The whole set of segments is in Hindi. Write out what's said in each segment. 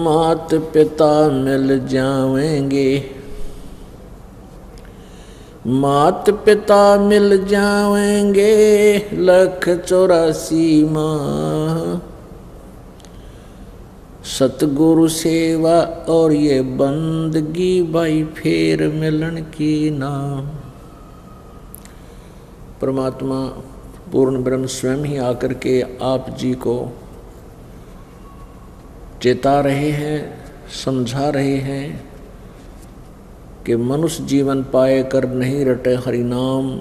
मात पिता मिल जावेंगे, मात पिता मिल जावेंगे, 184 माह। सतगुरु सेवा और ये बंदगी भाई फेर मिलन की नाम। परमात्मा पूर्ण ब्रह्म स्वयं ही आकर के आप जी को चेता रहे हैं, समझा रहे हैं कि मनुष्य जीवन पाए कर नहीं रटे हरि नाम,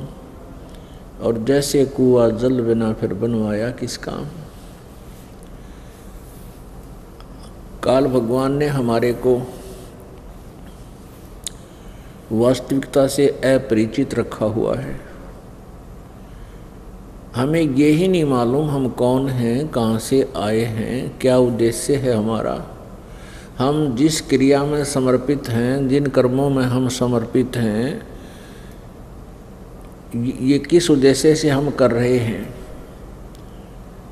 और जैसे कुआं जल बिना फिर बनवाया किस काम। काल भगवान ने हमारे को वास्तविकता से अपरिचित रखा हुआ है। हमें ये ही नहीं मालूम हम कौन हैं, कहाँ से आए हैं, क्या उद्देश्य है हमारा। हम जिस क्रिया में समर्पित हैं, जिन कर्मों में हम समर्पित हैं, ये किस उद्देश्य से हम कर रहे हैं।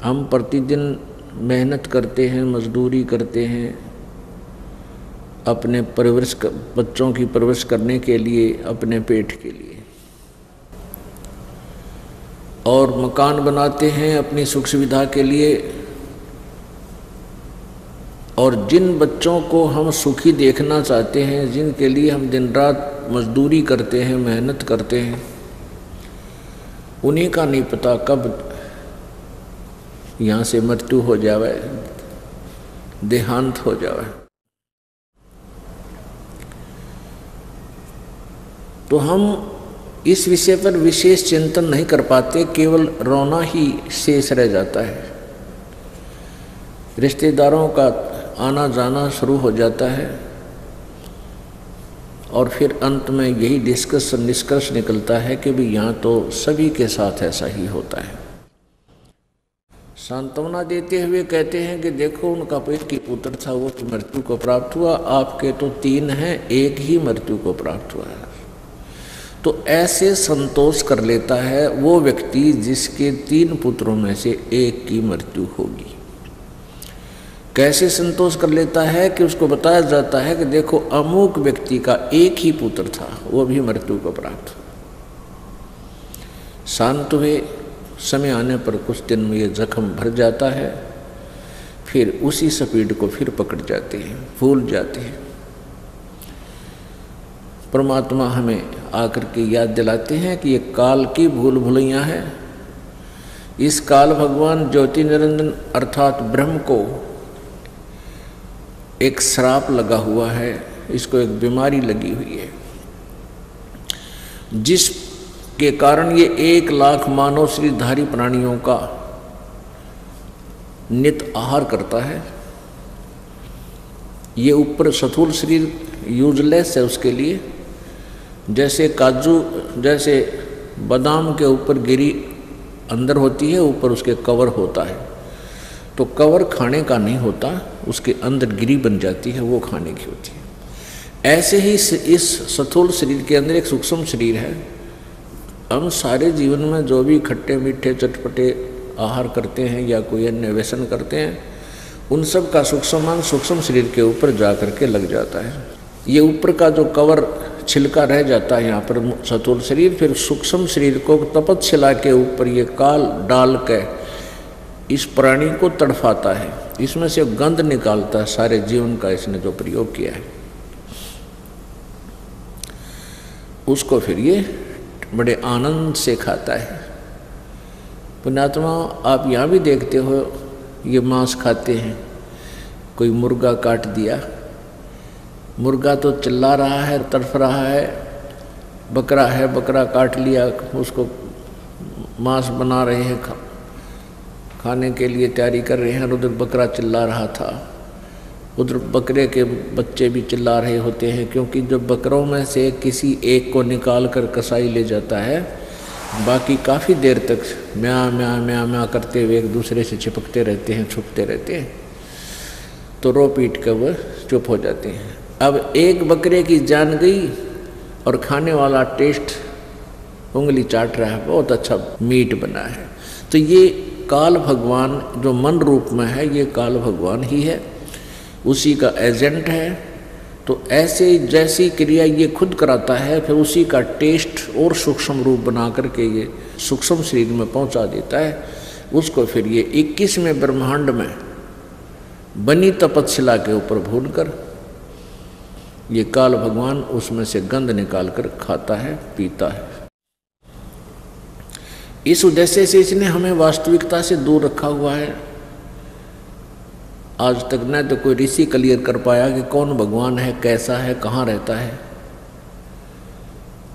हम प्रतिदिन मेहनत करते हैं, मजदूरी करते हैं अपने बच्चों की परवरिश करने के लिए, अपने पेट के लिए, और मकान बनाते हैं अपनी सुख सुविधा के लिए। और जिन बच्चों को हम सुखी देखना चाहते हैं, जिनके लिए हम दिन रात मजदूरी करते हैं, मेहनत करते हैं, उन्हीं का नहीं पता कब यहाँ से मृत्यु हो जावे, देहांत हो जावे। तो हम इस विषय पर विशेष चिंतन नहीं कर पाते, केवल रोना ही शेष रह जाता है। रिश्तेदारों का आना जाना शुरू हो जाता है और फिर अंत में यही निष्कर्ष निकलता है कि भी यहाँ तो सभी के साथ ऐसा ही होता है। सांत्वना देते हुए कहते हैं कि देखो उनका एक ही पुत्र था, वो मृत्यु को प्राप्त हुआ, आपके तो 3 हैं, एक ही मृत्यु को प्राप्त हुआ है। तो ऐसे संतोष कर लेता है वो व्यक्ति जिसके 3 पुत्रों में से एक की मृत्यु होगी। कैसे संतोष कर लेता है कि उसको बताया जाता है कि देखो अमुक व्यक्ति का एक ही पुत्र था, वो भी मृत्यु को प्राप्त हुआ। शांत हुए, समय आने पर कुछ दिन में ये जख्म भर जाता है, फिर उसी स्पीड को फिर पकड़ जाते हैं, भूल जाते हैं। परमात्मा हमें आकर के याद दिलाते हैं कि ये काल की भूल भुलैया है। इस काल भगवान ज्योति निरंजन अर्थात ब्रह्म को एक श्राप लगा हुआ है, इसको एक बीमारी लगी हुई है, जिसके कारण ये 1 लाख मानव शरीरधारी प्राणियों का नित आहार करता है। ये ऊपर स्थूल शरीर यूजलेस है उसके लिए, जैसे काजू, जैसे बादाम के ऊपर गिरी अंदर होती है, ऊपर उसके कवर होता है, तो कवर खाने का नहीं होता, उसके अंदर गिरी बन जाती है, वो खाने की होती है। ऐसे ही इस स्थूल शरीर के अंदर एक सूक्ष्म शरीर है। हम सारे जीवन में जो भी खट्टे मीठे चटपटे आहार करते हैं या कोई अन्य व्यसन करते हैं, उन सब का सूक्ष्म शरीर के ऊपर जा करके लग जाता है। ये ऊपर का जो कवर छिलका रह जाता है यहाँ पर स्थूल शरीर, फिर सूक्ष्म शरीर को तपतशिला के ऊपर ये काल डाल के इस प्राणी को तड़फाता है, इसमें से गंध निकालता है सारे जीवन का इसने जो प्रयोग किया है, उसको फिर ये बड़े आनंद से खाता है। पुण्यात्मा आप यहाँ भी देखते हो ये मांस खाते हैं। कोई मुर्गा काट दिया, मुर्गा तो चिल्ला रहा है, तड़फ रहा है, बकरा काट लिया, उसको मांस बना रहे हैं, खाने के लिए तैयारी कर रहे हैं। उधर बकरा चिल्ला रहा था, उधर बकरे के बच्चे भी चिल्ला रहे होते हैं, क्योंकि जब बकरों में से किसी एक को निकाल कर कसाई ले जाता है, बाकी काफ़ी देर तक म्या म्या म्या म्या करते हुए एक दूसरे से चिपकते रहते हैं, छुपते रहते हैं, तो रो पीट कर वह चुप हो जाते हैं। अब एक बकरे की जान गई और खाने वाला टेस्ट उंगली चाट रहा है, बहुत अच्छा मीट बना है। तो ये काल भगवान जो मन रूप में है, ये काल भगवान ही है। उसी का एजेंट है। तो ऐसे जैसी क्रिया ये खुद कराता है, फिर उसी का टेस्ट और सूक्ष्म रूप बना करके ये सूक्ष्म शरीर में पहुंचा देता है उसको। फिर ये 21वें ब्रह्मांड में बनी तपतशिला के ऊपर भूनकर ये काल भगवान उसमें से गंध निकाल कर खाता है, पीता है। इस उद्देश्य से इसने हमें वास्तविकता से दूर रखा हुआ है। आज तक न तो कोई ऋषि क्लियर कर पाया कि कौन भगवान है, कैसा है, कहाँ रहता है।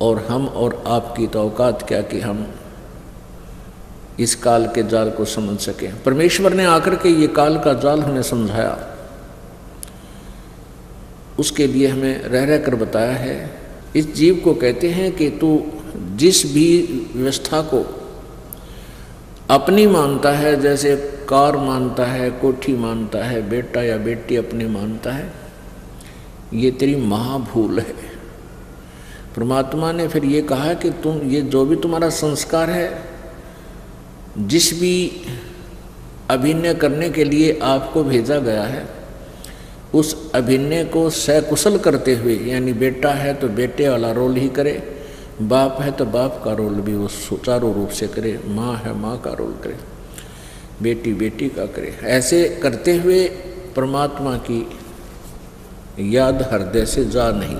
और हम और आपकी तो औकात क्या कि हम इस काल के जाल को समझ सकें। परमेश्वर ने आकर के ये काल का जाल हमें समझाया, उसके लिए हमें रह रह कर बताया है। इस जीव को कहते हैं कि तू जिस भी व्यवस्था को अपनी मानता है, जैसे कार मानता है, कोठी मानता है, बेटा या बेटी अपनी मानता है, ये तेरी महाभूल है। परमात्मा ने फिर ये कहा कि तुम ये जो भी तुम्हारा संस्कार है, जिस भी अभिनय करने के लिए आपको भेजा गया है, उस अभिनय को सकुशल करते हुए, यानी बेटा है तो बेटे वाला रोल ही करे, बाप है तो बाप का रोल भी वो सुचारू रूप से करे, माँ है माँ का रोल करे, बेटी बेटी का करे। ऐसे करते हुए परमात्मा की याद हृदय से जा नहीं।